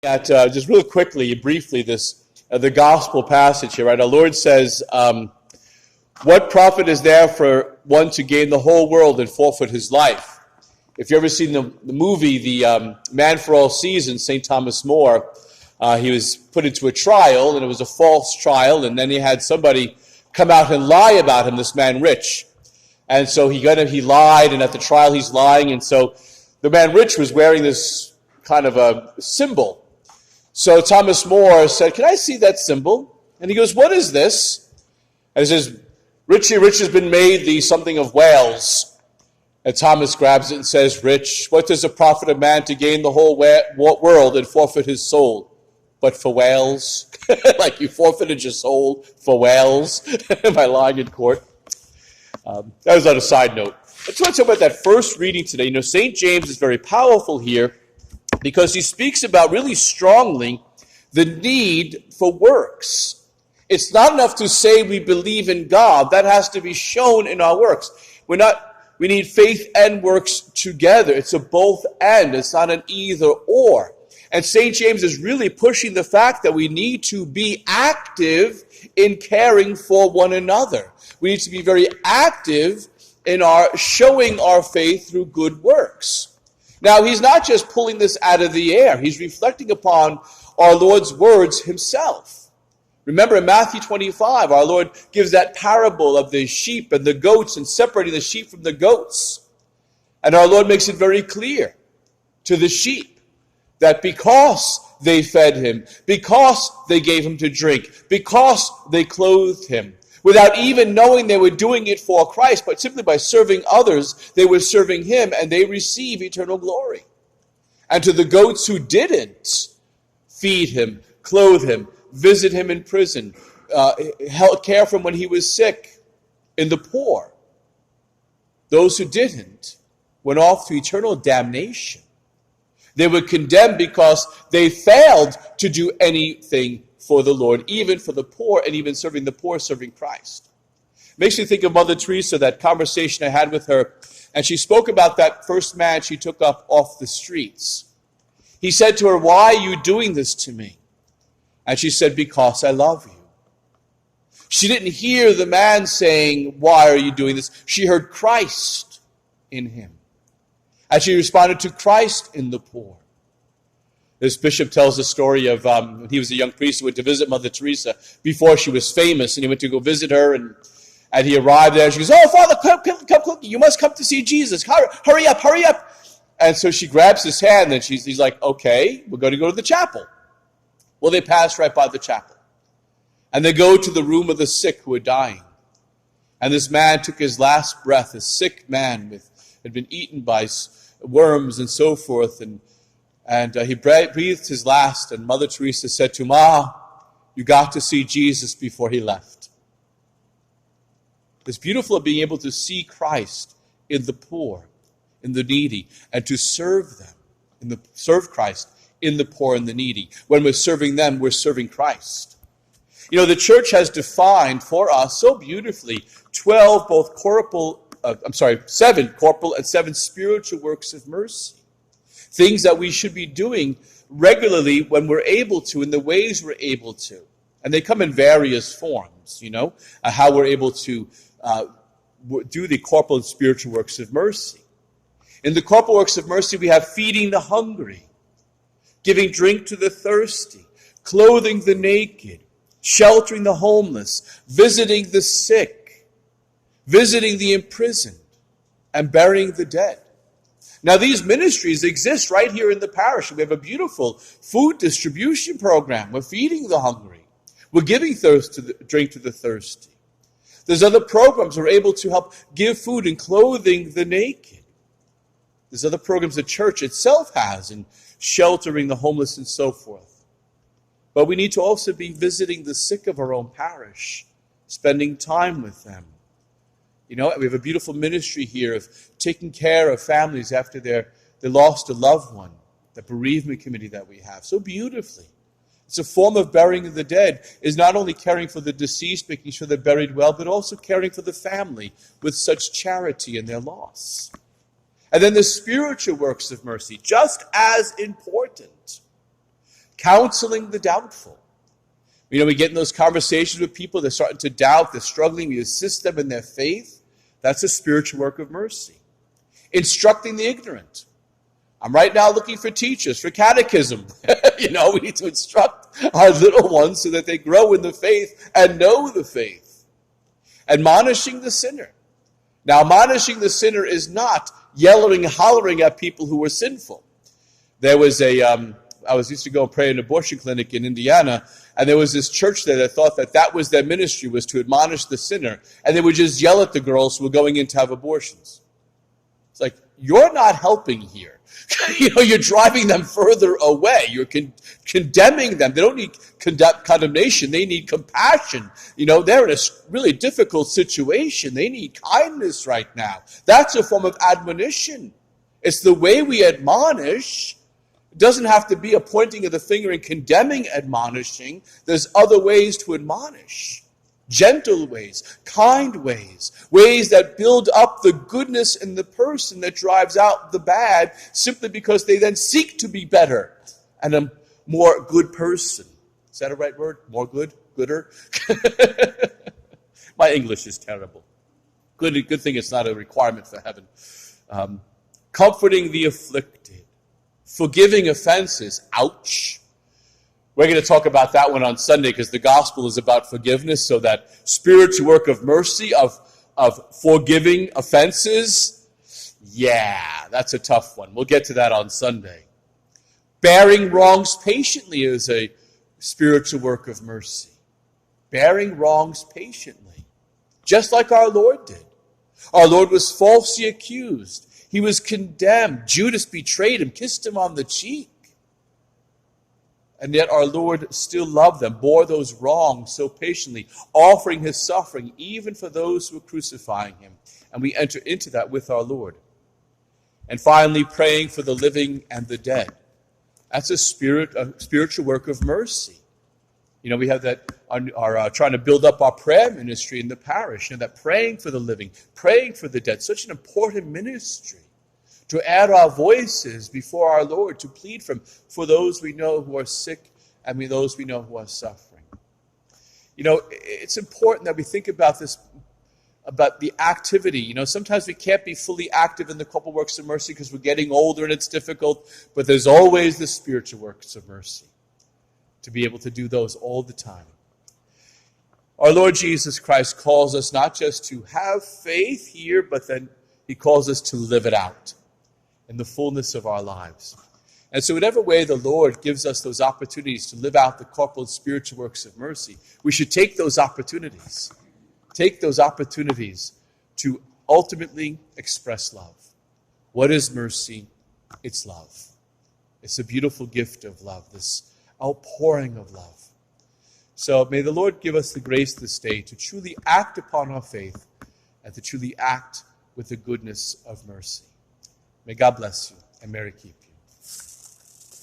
At just real quickly, briefly, this the gospel passage here, right? Our Lord says, "What profit is there for one to gain the whole world and forfeit his life?" If you've ever seen the movie, the Man for All Seasons, St. Thomas More, he was put into a trial, and it was a false trial, and then he had somebody come out and lie about him, this man Rich. And so he lied, and at the trial he's lying, and so the man Rich was wearing this kind of a symbol. So Thomas More said, "Can I see that symbol?" And he goes, "What is this?" And he says, "Richie Rich has been made the something of Wales." And Thomas grabs it and says, "Rich, what does it profit a man to gain the whole world and forfeit his soul? But for Wales?" Like you forfeited your soul for Wales by lying in court. That was on a side note. I just want to talk about that first reading today. You know, St. James is very powerful here because he speaks about really strongly the need for works. It's not enough to say we believe in God. That has to be shown in our works. We need faith and works together. It's a both and. It's not an either or. And St. James is really pushing the fact that we need to be active in caring for one another. We need to be very active in our showing our faith through good works. Now, he's not just pulling this out of the air. He's reflecting upon our Lord's words himself. Remember in Matthew 25, our Lord gives that parable of the sheep and the goats and separating the sheep from the goats. And our Lord makes it very clear to the sheep that because they fed him, because they gave him to drink, because they clothed him, without even knowing they were doing it for Christ, but simply by serving others, they were serving him, and they receive eternal glory. And to the goats who didn't feed him, clothe him, visit him in prison, care for him when he was sick, in the poor, those who didn't went off to eternal damnation. They were condemned because they failed to do anything for the Lord, even for the poor, and even serving the poor, serving Christ. Makes me think of Mother Teresa, that conversation I had with her, and she spoke about that first man she took up off the streets. He said to her, "Why are you doing this to me?" And she said, "Because I love you." She didn't hear the man saying, "Why are you doing this?" She heard Christ in him. And she responded to Christ in the poor. This bishop tells the story of when he was a young priest who went to visit Mother Teresa before she was famous, and he went to go visit her, and he arrived there, and she goes, "Oh, Father, come, you must come to see Jesus. Hurry up. And so she grabs his hand, and he's like, "Okay, we're going to go to the chapel." Well, they pass right by the chapel, and they go to the room of the sick who are dying. And this man took his last breath, a sick man had been eaten by worms and so forth, and he breathed his last, and Mother Teresa said to him, "You got to see Jesus before he left." It's beautiful of being able to see Christ in the poor, in the needy, and to serve them, serve Christ in the poor and the needy. When we're serving them, we're serving Christ. You know, the church has defined for us so beautifully 7 corporal and 7 spiritual works of mercy. Things that we should be doing regularly when we're able to, in the ways we're able to. And they come in various forms, how we're able to do the corporal and spiritual works of mercy. In the corporal works of mercy, we have feeding the hungry, giving drink to the thirsty, clothing the naked, sheltering the homeless, visiting the sick, visiting the imprisoned, and burying the dead. Now, these ministries exist right here in the parish. We have a beautiful food distribution program. We're feeding the hungry. We're giving drink to the thirsty. There's other programs we're able to help give food and clothing the naked. There's other programs the church itself has in sheltering the homeless and so forth. But we need to also be visiting the sick of our own parish, spending time with them. We have a beautiful ministry here of taking care of families after they lost a loved one, the bereavement committee that we have, so beautifully. It's a form of burying the dead, is not only caring for the deceased, making sure they're buried well, but also caring for the family with such charity in their loss. And then the spiritual works of mercy, just as important. counseling the doubtful. We get in those conversations with people, they're starting to doubt, they're struggling, we assist them in their faith. That's a spiritual work of mercy. Instructing the ignorant. I'm right now looking for teachers, for catechism. We need to instruct our little ones so that they grow in the faith and know the faith. Admonishing the sinner. Now, admonishing the sinner is not yelling and hollering at people who were sinful. There was I used to go and pray in an abortion clinic in Indiana, and there was this church there that thought that was their ministry, was to admonish the sinner, and they would just yell at the girls who were going in to have abortions. It's like, you're not helping here. You're driving them further away. You're condemning them. They don't need condemnation. They need compassion. They're in a really difficult situation. They need kindness right now. That's a form of admonition. It's the way we admonish. It doesn't have to be a pointing of the finger and condemning admonishing. There's other ways to admonish. Gentle ways, kind ways, ways that build up the goodness in the person that drives out the bad simply because they then seek to be better and a more good person. Is that a right word? More good? Gooder? My English is terrible. Good thing it's not a requirement for heaven. Comforting the afflicted. Forgiving offenses. Ouch. We're going to talk about that one on Sunday because the gospel is about forgiveness, so that spiritual work of mercy, of forgiving offenses, that's a tough one. We'll get to that on Sunday. Bearing wrongs patiently is a spiritual work of mercy. Bearing wrongs patiently, just like our Lord did. Our Lord was falsely accused. He was condemned. Judas betrayed him, kissed him on the cheek. And yet our Lord still loved them, bore those wrongs so patiently, offering his suffering even for those who were crucifying him. And we enter into that with our Lord. And finally, praying for the living and the dead. That's a spiritual work of mercy. We have that, are trying to build up our prayer ministry in the parish, that praying for the living, praying for the dead, such an important ministry. To add our voices before our Lord, to plead for those we know who are sick and those we know who are suffering. It's important that we think about this, about the activity. Sometimes we can't be fully active in the corporal works of mercy because we're getting older and it's difficult, but there's always the spiritual works of mercy to be able to do those all the time. Our Lord Jesus Christ calls us not just to have faith here, but then he calls us to live it out in the fullness of our lives. And so whatever way the Lord gives us those opportunities to live out the corporal and spiritual works of mercy, we should take those opportunities. Take those opportunities to ultimately express love. What is mercy? It's love. It's a beautiful gift of love, this outpouring of love. So may the Lord give us the grace this day to truly act upon our faith and to truly act with the goodness of mercy. May God bless you and Mary keep you.